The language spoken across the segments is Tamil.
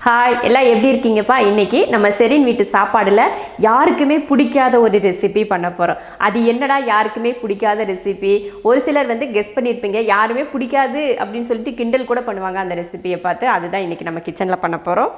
ஹாய், எல்லாம் எப்படி இருக்கீங்கப்பா? இன்னைக்கு நம்ம செரின் வீட்டு சாப்பாடுல யாருக்குமே பிடிக்காத ஒரு ரெசிபி பண்ண போகிறோம். அது என்னடா யாருக்குமே பிடிக்காத ரெசிபி? ஒரு சிலர் கெஸ் பண்ணியிருப்பீங்க, யாருமே பிடிக்காது அப்படின்னு சொல்லிட்டு கிண்டல் கூட பண்ணுவாங்க அந்த ரெசிபியை பார்த்து. அதுதான் இன்னைக்கு நம்ம கிச்சனில் பண்ண போகிறோம்.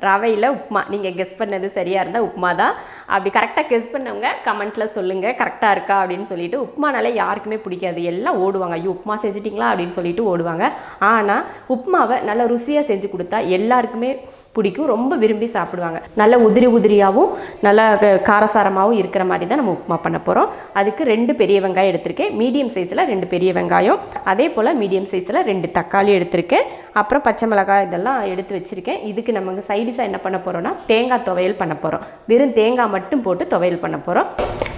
ரவையில் உப்புமா. நீங்கள் கெஸ் பண்ணது சரியாக இருந்தால் உப்புமா தான். அப்படி கரெக்டாக கெஸ் பண்ணவங்க கமெண்ட்டில் சொல்லுங்கள் கரெக்டாக இருக்கா அப்படின்னு சொல்லிட்டு. உப்புமானாலே யாருக்குமே பிடிக்காது, எல்லாம் ஓடுவாங்க. ஐயோ உப்புமா செஞ்சிட்டிங்களா அப்படின்னு சொல்லிட்டு ஓடுவாங்க. ஆனால் உப்புமாவை நல்லா ருசியாக செஞ்சு கொடுத்தா எல்லாருக்குமே பிடிக்கும், ரொம்ப விரும்பி சாப்பிடுவாங்க. நல்ல உதிரி உதிரியாகவும் நல்லா காரசாரமாகவும் இருக்கிற மாதிரி தான் நம்ம உப்புமா பண்ண போகிறோம். அதுக்கு 2 பெரிய வெங்காயம் எடுத்திருக்கேன். மீடியம் சைஸில் 2 பெரிய வெங்காயம், அதே போல் மீடியம் சைஸில் 2 தக்காளி எடுத்திருக்கேன். அப்புறம் பச்சை மிளகாய் இதெல்லாம் எடுத்து வச்சுருக்கேன். இதுக்கு நமக்கு சைடிஷாக என்ன பண்ண போகிறோம்னா தேங்காய் துவையல் பண்ண போகிறோம். வெறும் தேங்காய் மட்டும் போட்டு துவையல் பண்ண போகிறோம்.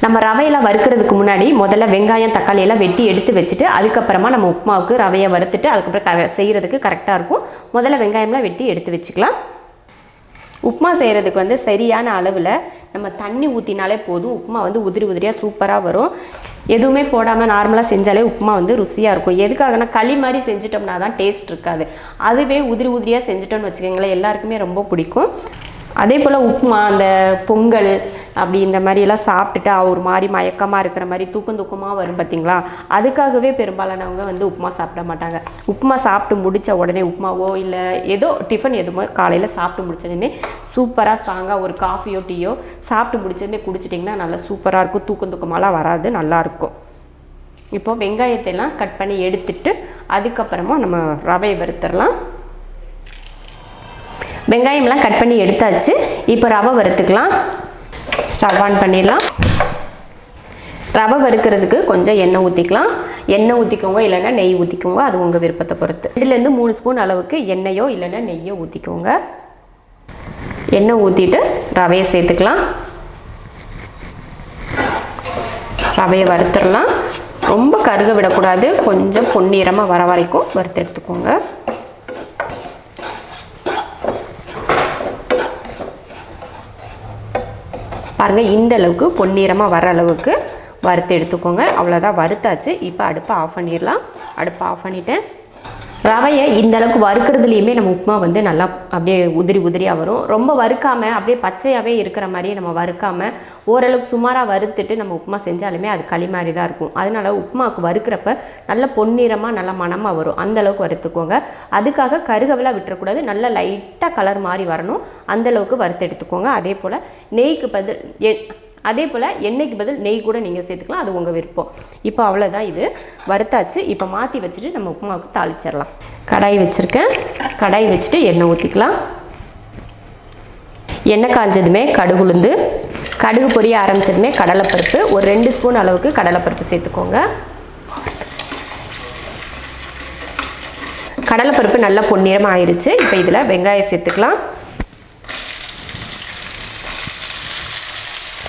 நம்ம ரவையெல்லாம் வறுக்கிறதுக்கு முன்னாடி முதல்ல வெங்காயம் தக்காளி எல்லாம் வெட்டி எடுத்து வச்சுட்டு அதுக்கப்புறமா நம்ம உப்புமாவுக்கு ரவையை வறுத்துட்டு அதுக்கப்புறம் செய்கிறதுக்கு கரெக்டாக இருக்கும். முதல்ல வெங்காயம்லாம் வெட்டி எடுத்து வச்சுக்கலாம். உப்புமா செய்கிறதுக்கு சரியான அளவில் நம்ம தண்ணி ஊற்றினாலே போதும். உப்புமா உதிரி உதிரியாக சூப்பராக வரும். எதுவுமே போடாமல் நார்மலாக செஞ்சாலே உப்புமா ருசியாக இருக்கும். எதுக்காகனா களி மாதிரி செஞ்சிட்டோம்னா தான் டேஸ்ட் இருக்காது. அதுவே உதிரி உதிரியாக செஞ்சிட்டோம்னு வச்சுக்கோங்களேன், எல்லாருக்குமே ரொம்ப பிடிக்கும். அதே போல் உப்புமா, அந்த பொங்கல் அப்படி இந்த மாதிரியெல்லாம் சாப்பிட்டுட்டு ஒரு மாதிரி மயக்கமாக இருக்கிற மாதிரி தூக்கமாக வரும் பார்த்திங்களா. அதுக்காகவே பெரும்பாலானவங்க உப்புமா சாப்பிட மாட்டாங்க. உப்புமா சாப்பிட்டு முடித்த உடனே உப்புமாவோ இல்லை ஏதோ டிஃபன் எதுவுமோ காலையில் சாப்பிட்டு முடிச்சதுமே சூப்பராக ஸ்ட்ராங்காக ஒரு காஃபியோ டீயோ சாப்பிட்டு முடிச்சதுமே குடிச்சிட்டிங்கன்னா நல்லா சூப்பராக இருக்கும். தூக்கமாலாம் வராது, நல்லாயிருக்கும். இப்போது வெங்காயத்தையெல்லாம் கட் பண்ணி எடுத்துட்டு அதுக்கப்புறமா நம்ம ரவையை வறுத்துடலாம். வெங்காயம்லாம் கட் பண்ணி எடுத்தாச்சு. இப்போ ரவை வறுத்துக்கலாம். ஸ்டவ் ஆன் பண்ணிடலாம். ரவை வறுக்கிறதுக்கு கொஞ்சம் எண்ணெய் ஊற்றிக்கலாம். எண்ணெய் ஊற்றிக்கோங்க, இல்லைன்னா நெய் ஊற்றிக்கோங்க, அது உங்கள் விருப்பத்தை பொறுத்து. 2 3 ஸ்பூன் அளவுக்கு எண்ணெயோ இல்லைன்னா நெய்யோ ஊற்றிக்கோங்க. எண்ணெய் ஊற்றிட்டு ரவையை சேர்த்துக்கலாம். ரவையை வறுத்துடலாம். ரொம்ப கருக விடக்கூடாது, கொஞ்சம் பொன்னிறமாக வர வரைக்கும் வறுத்து எடுத்துக்கோங்க. பாருங்கள், இந்த அளவுக்கு பொன்னிறமாக வர அளவுக்கு வறுத்து எடுத்துக்கோங்க. அவ்வளோதான், வறுத்தாச்சு. இப்போ அடுப்பை ஆஃப் பண்ணிடலாம். அடுப்பை ஆஃப் பண்ணிவிட்டேன். ரவையை இந்த அளவுக்கு வறுக்கிறதுலையுமே நம்ம உப்புமா நல்லா அப்படியே உதிரி உதிரியாக வரும். ரொம்ப வறுக்காமல் அப்படியே பச்சையாகவே இருக்கிற மாதிரியே நம்ம வறுக்காமல் ஓரளவுக்கு சுமாராக வறுத்துட்டு நம்ம உப்புமா செஞ்சாலுமே அது களி மாதிரி தான் இருக்கும். அதனால உப்புமாவுக்கு வறுக்கிறப்ப நல்ல பொன்னிறமாக நல்ல மணமாக வரும். அந்தளவுக்கு வறுத்துக்கோங்க. அதுக்காக கருகவெல்லாம் விட்டுறக்கூடாது, நல்ல லைட்டாக கலர் மாதிரி வரணும். அந்தளவுக்கு வறுத்து எடுத்துக்கோங்க. அதே போல் எண்ணெய்க்கு பதில் நெய் கூட நீங்கள் சேர்த்துக்கலாம், அது உங்கள் விருப்பம். இப்போ அவ்வளோதான், இது வறுத்தாச்சு. இப்போ மாற்றி வச்சுட்டு நம்ம உப்புமாவுக்கு தாளிச்சிடலாம். கடாய் வச்சுருக்கேன். கடாய் வச்சுட்டு எண்ணெய் ஊற்றிக்கலாம். எண்ணெய் காஞ்சதுமே கடுகு உளுந்து, கடுகு பொரிய ஆரம்பிச்சதுமே கடலைப்பருப்பு, ஒரு 2 ஸ்பூன் அளவுக்கு கடலைப்பருப்பு சேர்த்துக்கோங்க. கடலைப்பருப்பு நல்லா பொன்னிறமாக ஆயிடுச்சு. இப்போ இதில் வெங்காயம் சேர்த்துக்கலாம்.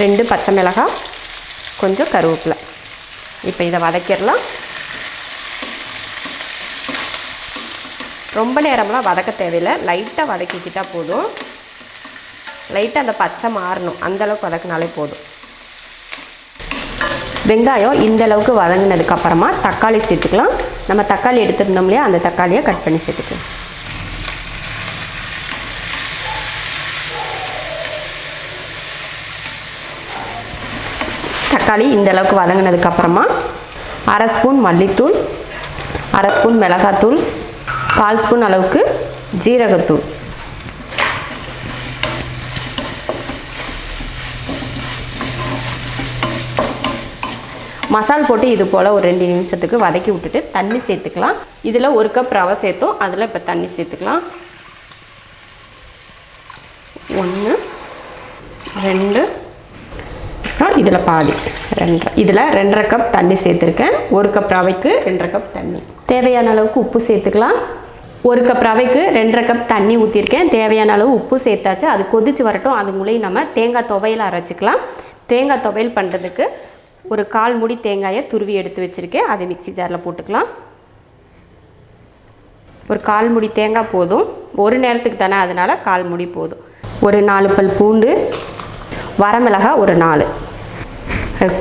2 பச்சை மிளகாய், கொஞ்சம் கருவேப்பிலை. இப்போ இதை வதக்கிடலாம். ரொம்ப நேரம்லாம் வதக்க தேவையில்லை, லைட்டாக வதக்கிக்கிட்டால் போதும். லைட்டாக அந்த பச்சை மாறணும், அந்தளவுக்கு வதக்கினாலே போதும். வெங்காயம் இந்த அளவுக்கு வதங்கினதுக்கப்புறமா தக்காளி சேர்த்துக்கலாம். நம்ம தக்காளி எடுத்துருந்தோம் இல்லையா, அந்த தக்காளியை கட் பண்ணி சேர்த்துக்கலாம். தக்காளி இந்த அளவுக்கு வதங்கினதுக்கப்புறமா 1/2 ஸ்பூன் மல்லித்தூள், 1/2 ஸ்பூன் மிளகாத்தூள், 1/4 ஸ்பூன் அளவுக்கு ஜீரகத்தூள், மசால் போட்டு இது போல் ஒரு 2 நிமிஷத்துக்கு வதக்கி விட்டுட்டு தண்ணி சேர்த்துக்கலாம். இதில் 1 கப் ரவை சேர்த்தோம், அதில் இப்போ தண்ணி சேர்த்துக்கலாம். 1 2 இதில் பாதி 2, இதில் 2.5 கப் தண்ணி சேர்த்துருக்கேன். 1 கப் ரவைக்கு 2.5 கப் தண்ணி. தேவையான அளவுக்கு உப்பு சேர்த்துக்கலாம். 1 கப் ரவைக்கு 2.5 கப் தண்ணி ஊற்றிருக்கேன். தேவையான அளவு உப்பு சேர்த்தாச்சு. அது கொதிச்சு வரட்டும். அது மூலையும் நம்ம தேங்காய் துவையல் அரைச்சிக்கலாம். தேங்காய் துவையல் பண்ணுறதுக்கு ஒரு 1/4 மூடி தேங்காயை துருவி எடுத்து வச்சுருக்கேன். அதை மிக்ஸி ஜாரில் போட்டுக்கலாம். ஒரு 1/4 மூடி தேங்காய் போதும், ஒரு நேரத்துக்கு தானே, அதனால் 1/4 மூடி போதும். ஒரு 4 பல் பூண்டு, வரமிளகாய் ஒரு 4,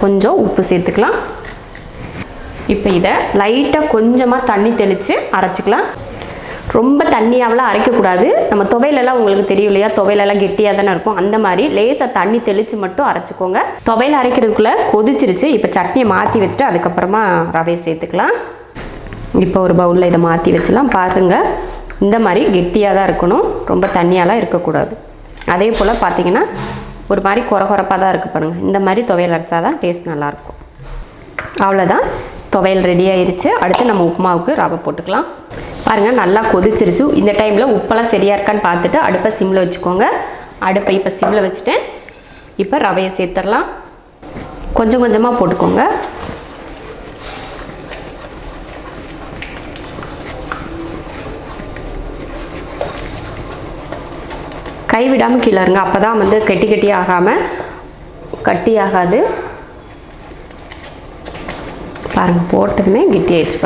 கொஞ்சம் உப்பு சேர்த்துக்கலாம். இப்போ இதை லைட்டாக கொஞ்சமாக தண்ணி தெளித்து அரைச்சிக்கலாம். ரொம்ப தண்ணியாவெலாம் அரைக்கக்கூடாது. நம்ம துவையலெல்லாம் உங்களுக்கு தெரியும் இல்லையா, துவையலெல்லாம் கெட்டியாக தானே இருக்கும். அந்த மாதிரி லேசாக தண்ணி தெளித்து மட்டும் அரைச்சிக்கோங்க. துவையல் அரைக்கிறதுக்குள்ளே கொதிச்சிருச்சு. இப்போ சட்னியை மாற்றி வச்சுட்டு அதுக்கப்புறமா ரவையை சேர்த்துக்கலாம். இப்போ ஒரு பவுலில் இதை மாற்றி வச்சுலாம். பாருங்கள், இந்த மாதிரி கெட்டியாக தான் இருக்கணும், ரொம்ப தண்ணியாலாம் இருக்கக்கூடாது. அதே போல் பார்த்திங்கன்னா ஒரு மாதிரி கொரகொரப்பாக தான் இருக்குது பாருங்கள். இந்த மாதிரி துவையல் அரைச்சா தான் டேஸ்ட் நல்லாயிருக்கும். அவ்வளோதான், துவையல் ரெடி ஆயிடுச்சு. அடுத்து நம்ம உப்புமாவுக்கு ரவை போட்டுக்கலாம். பாருங்கள், நல்லா கொதிச்சிருச்சு. இந்த டைமில் உப்பெல்லாம் சரியாக இருக்கான்னு பார்த்துட்டு அடுப்பை சிம்மில் வச்சுக்கோங்க. அடுப்பை இப்போ சிம்மில் வச்சுட்டேன். இப்போ ரவையை சேர்த்துடலாம். கொஞ்சம் கொஞ்சமாக போட்டுக்கோங்க. கைவிடாமல் கீழே இருங்க, அப்போ தான் வந்து கெட்டி ஆகாமல் கட்டி ஆகாது. பாருங்கள், போட்டதுமே கெட்டி ஆயிடுச்சு.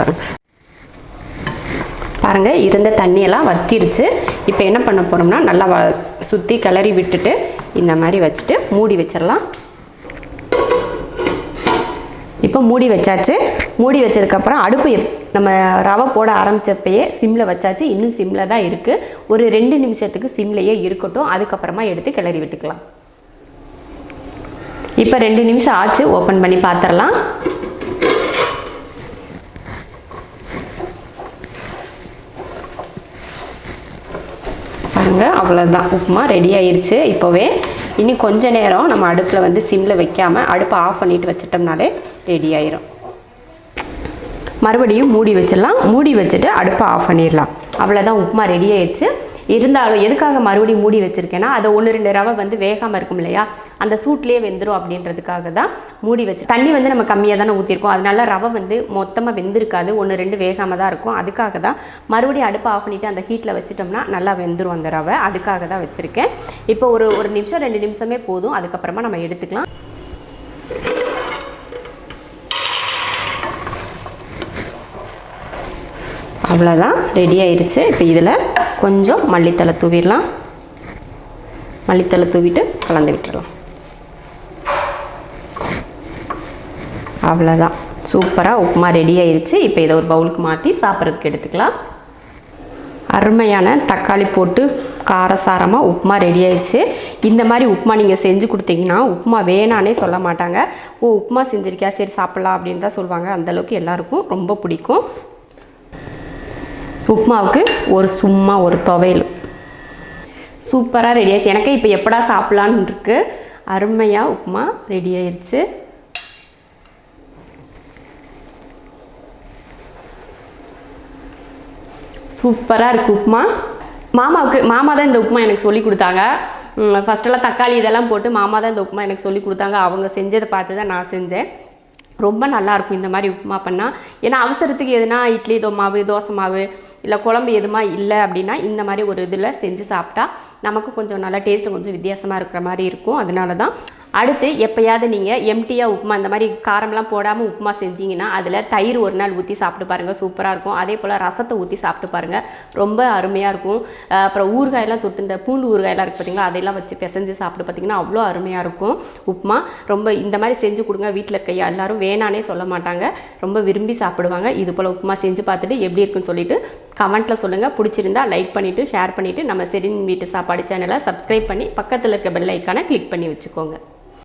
பாருங்கள், இருந்த தண்ணியெல்லாம் வத்திருச்சு. இப்போ என்ன பண்ண போகிறோம்னா நல்லா சுற்றி கிளறி விட்டுட்டு இந்த மாதிரி வச்சுட்டு மூடி வச்சிடலாம். இப்போ மூடி வச்சாச்சு. மூடி வச்சதுக்கப்புறம் அடுப்பு நம்ம ரவை போட ஆரம்பித்தப்பயே சிம்மில் வச்சாச்சு. இன்னும் சிம்மில் தான் இருக்குது. ஒரு 2 நிமிஷத்துக்கு சிம்லையே இருக்கட்டும். அதுக்கப்புறமா எடுத்து கிளறி விட்டுக்கலாம். இப்போ 2 நிமிஷம் ஆச்சு. ஓப்பன் பண்ணி பார்த்துடலாம். பாருங்கள், அவ்வளோதான், உப்புமா ரெடி ஆயிடுச்சு. இப்போவே இனி கொஞ்ச நேரம் நம்ம அடுப்பில் வந்து சிம்மில் வைக்காமல் அடுப்பை ஆஃப் பண்ணிவிட்டு வச்சிட்டோம்னாலே ரெடி ஆயிரும். மறுபடியும் மூடி வச்சிடலாம். மூடி வச்சுட்டு அடுப்பை ஆஃப் பண்ணிடலாம். அவ்வளோதான், உப்புமா ரெடி ஆயிடுச்சு. இருந்தாலும் எதுக்காக மறுபடியும் மூடி வச்சுருக்கேன்னா, அதை 1-2 ரவை வந்து வேகாமல் இருக்கும் இல்லையா, அந்த சூட்லேயே வெந்துடும் அப்படின்றதுக்காக தான் மூடி வச்சு. தண்ணி வந்து நம்ம கம்மியாக தானே ஊற்றிருக்கோம், அதனால ரவை வந்து மொத்தமாக வெந்திருக்காது, 1-2 வேகாமல் தான் இருக்கும். அதுக்காக தான் மறுபடியும் அடுப்பை ஆஃப் பண்ணிவிட்டு அந்த ஹீட்டில் வச்சுட்டோம்னா நல்லா வெந்துடும் அந்த ரவை. அதுக்காக தான் வச்சுருக்கேன். இப்போ ஒரு நிமிஷம் 2 நிமிஷமே போதும். அதுக்கப்புறமா நம்ம எடுத்துக்கலாம். அவ்வளோதான், ரெடி ஆயிடுச்சு. இப்போ இதில் கொஞ்சம் மல்லித்தலை தூவிடலாம். மல்லித்தலை தூவிட்டு கலந்து விட்டுடலாம். அவ்வளோதான், சூப்பராக உப்புமா ரெடி ஆயிடுச்சு. இப்போ இதை ஒரு பவுலுக்கு மாற்றி சாப்பிட்றதுக்கு எடுத்துக்கலாம். அருமையான தக்காளி போட்டு காரசாரமாக உப்புமா ரெடி ஆயிடுச்சு. இந்த மாதிரி உப்புமா நீங்கள் செஞ்சு கொடுத்தீங்கன்னா உப்புமா வேணானே சொல்ல மாட்டாங்க. ஓ, உப்புமா செஞ்சுருக்கியா, சரி சாப்பிட்லாம் அப்படின்னு தான் சொல்லுவாங்க. அந்தளவுக்கு எல்லாருக்கும் ரொம்ப பிடிக்கும். உப்புமாவுக்கு சும்மா ஒரு துவையல் சூப்பராக ரெடி ஆயிடுச்சு. எனக்கு இப்போ எப்படா சாப்பிட்லான்னு இருக்கு. அருமையாக உப்புமா ரெடி ஆயிடுச்சு. சூப்பராக இருக்குது உப்புமா. மாமா தான் இந்த உப்புமா எனக்கு சொல்லி கொடுத்தாங்க. ஃபஸ்ட்டெல்லாம் தக்காளி இதெல்லாம் போட்டு மாமா தான் இந்த உப்புமா எனக்கு சொல்லி கொடுத்தாங்க. அவங்க செஞ்சதை பார்த்து தான் நான் செஞ்சேன். ரொம்ப நல்லாயிருக்கும் இந்த மாதிரி உப்புமா பண்ணால். ஏன்னா அவசரத்துக்கு எதுனா இட்லி மாவு, தோசை மாவு இல்லை குழம்பு எதுமா இல்லை அப்படின்னா இந்த மாதிரி ஒரு இதில் செஞ்சு சாப்பிட்டா நமக்கு கொஞ்சம் நல்லா டேஸ்ட்டு கொஞ்சம் வித்தியாசமாக இருக்கிற மாதிரி இருக்கும். அதனால தான். அடுத்து எப்போயாவது நீங்கள் எம்டியாக உப்புமா இந்த மாதிரி காரம்லாம் போடாமல் உப்புமா செஞ்சிங்கன்னா அதில் தயிர் ஒரு நாள் ஊற்றி சாப்பிட்டு பாருங்கள், சூப்பராக இருக்கும். அதே போல் ரசத்தை ஊற்றி சாப்பிட்டு பாருங்கள், ரொம்ப அருமையாக இருக்கும். அப்புறம் ஊறுகாயெல்லாம் தொட்டு இந்த பூண்டு ஊறுகாயெல்லாம் இருக்குது பார்த்திங்களா, அதெல்லாம் வச்சு பிசைஞ்சு சாப்பிட்டு பார்த்திங்கன்னா அவ்வளோ அருமையாக இருக்கும் உப்புமா. ரொம்ப இந்த மாதிரி செஞ்சு கொடுங்க. வீட்டில் இருக்க எல்லாரும் வேணானே சொல்ல மாட்டாங்க, ரொம்ப விரும்பி சாப்பிடுவாங்க. இது போல் உப்புமா செஞ்சு பார்த்துட்டு எப்படி இருக்குன்னு சொல்லிட்டு கமெண்ட்டில் சொல்லுங்கள். பிடிச்சிருந்தா லைக் பண்ணிவிட்டு ஷேர் பண்ணிவிட்டு நம்ம ஷெரின் வீட்டு சாப்பாடு சேனலை சப்ஸ்கிரைப் பண்ணி பக்கத்தில் இருக்க பெல் ஐக்கானை கிளிக் பண்ணி வச்சுக்கோங்க.